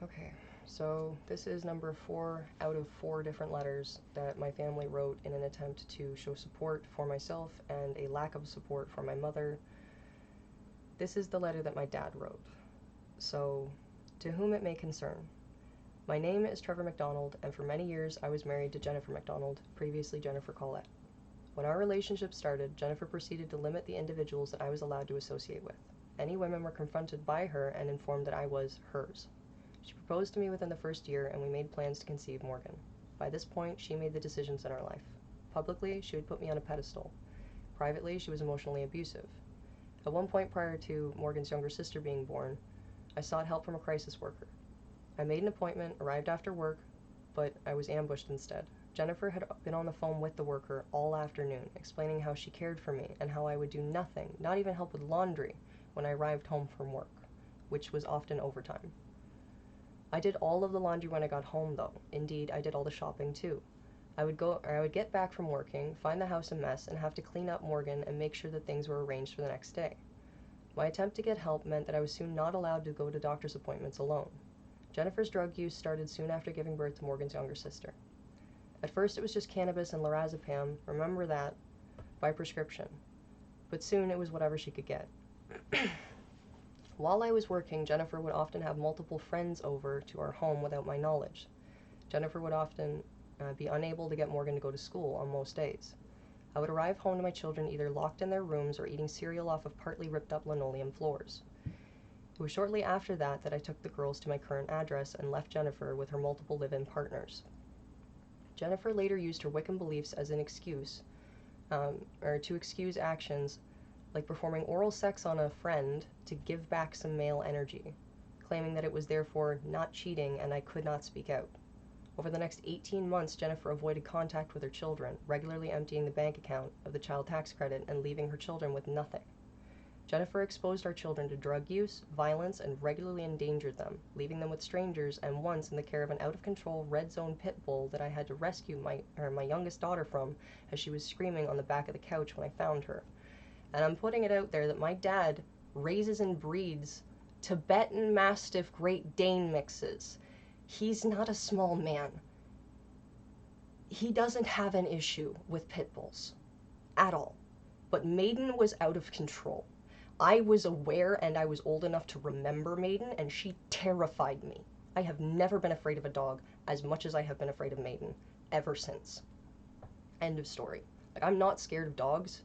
Okay, so this is number 4 out of 4 different letters that my family wrote in an attempt to show support for myself and a lack of support for my mother. This is the letter that my dad wrote. So, to whom it may concern. My name is Trevor McDonald, and for many years I was married to Jennifer McDonald, previously Jennifer Collette. When our relationship started, Jennifer proceeded to limit the individuals that I was allowed to associate with. Any women were confronted by her and informed that I was hers. She proposed to me within the first year, and we made plans to conceive Morgan. By this point, she made the decisions in our life. Publicly, she would put me on a pedestal. Privately, she was emotionally abusive. At one point prior to Morgan's younger sister being born, I sought help from a crisis worker. I made an appointment, arrived after work, but I was ambushed instead. Jennifer had been on the phone with the worker all afternoon, explaining how she cared for me and how I would do nothing, not even help with laundry, when I arrived home from work, which was often overtime. I did all of the laundry when I got home, though. Indeed, I did all the shopping too. I would get back from working, find the house a mess, and have to clean up Morgan and make sure that things were arranged for the next day. My attempt to get help meant that I was soon not allowed to go to doctor's appointments alone. Jennifer's drug use started soon after giving birth to Morgan's younger sister. At first it was just cannabis and lorazepam, remember that, by prescription. But soon it was whatever she could get. While I was working, Jennifer would often have multiple friends over to our home without my knowledge. Jennifer would often be unable to get Morgan to go to school on most days. I would arrive home to my children either locked in their rooms or eating cereal off of partly ripped up linoleum floors. It was shortly after that that I took the girls to my current address and left Jennifer with her multiple live-in partners. Jennifer later used her Wiccan beliefs as an excuse, or to excuse actions like performing oral sex on a friend to give back some male energy, claiming that it was therefore not cheating and I could not speak out. Over the next 18 months, Jennifer avoided contact with her children, regularly emptying the bank account of the child tax credit and leaving her children with nothing. Jennifer exposed our children to drug use, violence, and regularly endangered them, leaving them with strangers and once in the care of an out-of-control red zone pit bull that I had to rescue my youngest daughter from as she was screaming on the back of the couch when I found her. And I'm putting it out there that my dad raises and breeds Tibetan Mastiff Great Dane mixes. He's not a small man. He doesn't have an issue with pit bulls at all. But Maiden was out of control. I was aware and I was old enough to remember Maiden, and she terrified me. I have never been afraid of a dog as much as I have been afraid of Maiden ever since. End of story. Like, I'm not scared of dogs.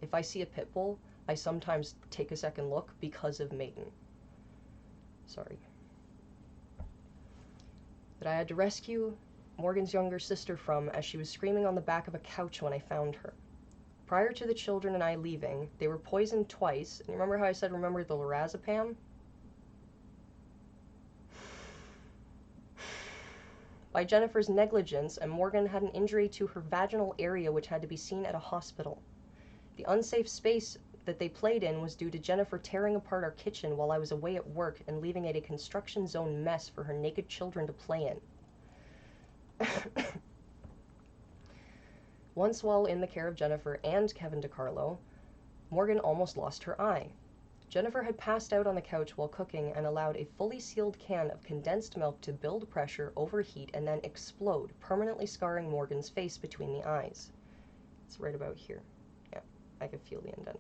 If I see a pit bull, I sometimes take a second look because of Maiden. Sorry. That I had to rescue Morgan's younger sister from as she was screaming on the back of a couch when I found her. Prior to the children and I leaving, they were poisoned twice. And you remember how I said remember the lorazepam? By Jennifer's negligence, and Morgan had an injury to her vaginal area which had to be seen at a hospital. The unsafe space that they played in was due to Jennifer tearing apart our kitchen while I was away at work and leaving it a construction zone mess for her naked children to play in. Once while in the care of Jennifer and Kevin DiCarlo, Morgan almost lost her eye. Jennifer had passed out on the couch while cooking and allowed a fully sealed can of condensed milk to build pressure, overheat, and then explode, permanently scarring Morgan's face between the eyes. It's right about here. Yeah, I could feel the indent.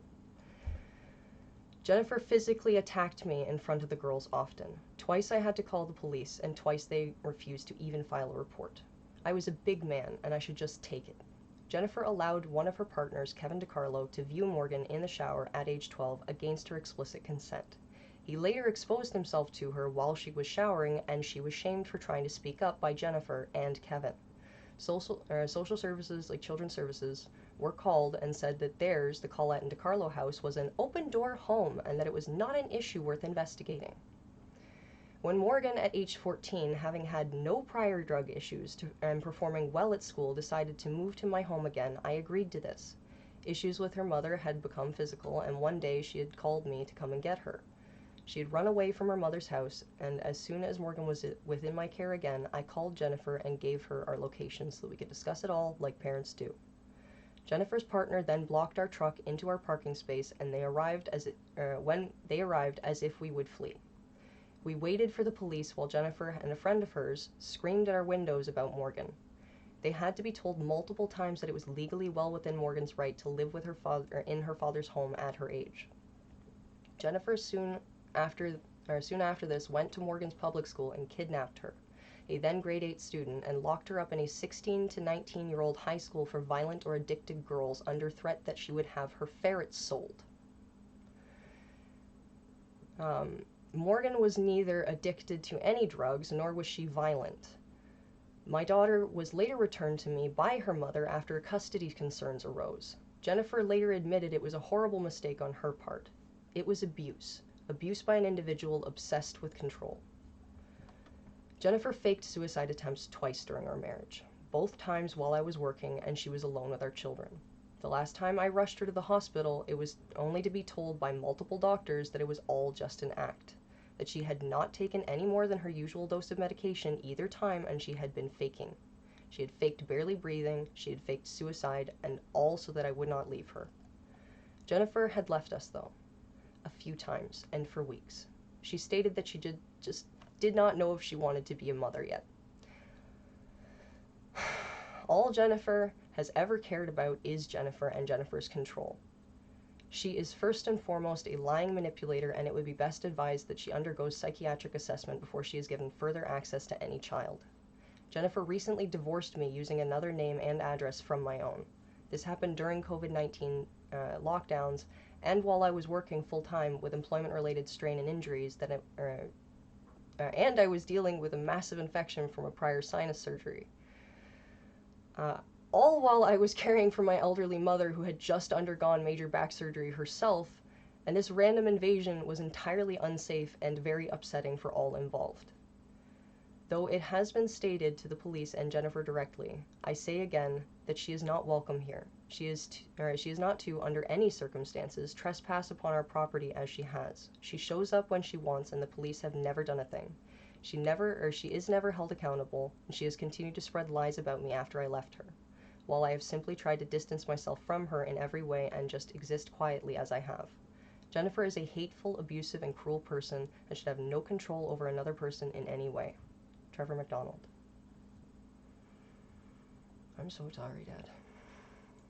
Jennifer physically attacked me in front of the girls often. Twice I had to call the police, and twice they refused to even file a report. I was a big man, and I should just take it. Jennifer allowed one of her partners, Kevin DiCarlo, to view Morgan in the shower at age 12 against her explicit consent. He later exposed himself to her while she was showering, and she was shamed for trying to speak up by Jennifer and Kevin. Social services, like children's services, were called and said that theirs, the Collette and DiCarlo house, was an open-door home and that it was not an issue worth investigating. When Morgan, at age 14, having had no prior drug issues and performing well at school, decided to move to my home again, I agreed to this. Issues with her mother had become physical, and one day she had called me to come and get her. She had run away from her mother's house, and as soon as Morgan was within my care again, I called Jennifer and gave her our location so that we could discuss it all like parents do. Jennifer's partner then blocked our truck into our parking space, and when they arrived as if we would flee. We waited for the police while Jennifer and a friend of hers screamed at our windows about Morgan. They had to be told multiple times that it was legally well within Morgan's right to live with her father in her father's home at her age. Jennifer soon after this went to Morgan's public school and kidnapped her, a then grade 8 student, and locked her up in a 16 to 19-year-old high school for violent or addicted girls under threat that she would have her ferrets sold. Morgan was neither addicted to any drugs nor was she violent. My daughter was later returned to me by her mother after custody concerns arose. Jennifer later admitted it was a horrible mistake on her part. It was abuse. Abuse by an individual obsessed with control. Jennifer faked suicide attempts twice during our marriage, both times while I was working and she was alone with our children. The last time I rushed her to the hospital, it was only to be told by multiple doctors that it was all just an act, that she had not taken any more than her usual dose of medication either time and she had been faking. She had faked barely breathing, she had faked suicide, and all so that I would not leave her. Jennifer had left us, though, a few times, and for weeks. She stated that she just did not know if she wanted to be a mother yet. All Jennifer has ever cared about is Jennifer and Jennifer's control. She is first and foremost a lying manipulator, and it would be best advised that she undergoes psychiatric assessment before she is given further access to any child. Jennifer recently divorced me using another name and address from my own. This happened during COVID-19 lockdowns and while I was working full-time with employment-related strain and injuries and I was dealing with a massive infection from a prior sinus surgery. All while I was caring for my elderly mother who had just undergone major back surgery herself, and this random invasion was entirely unsafe and very upsetting for all involved. Though it has been stated to the police and Jennifer directly, I say again that she is not welcome here. She is not to, under any circumstances, trespass upon our property as she has. She shows up when she wants, and the police have never done a thing. She is never held accountable, and she has continued to spread lies about me after I left her, while I have simply tried to distance myself from her in every way and just exist quietly as I have. Jennifer is a hateful, abusive, and cruel person and should have no control over another person in any way. Trevor McDonald. I'm so sorry, Dad.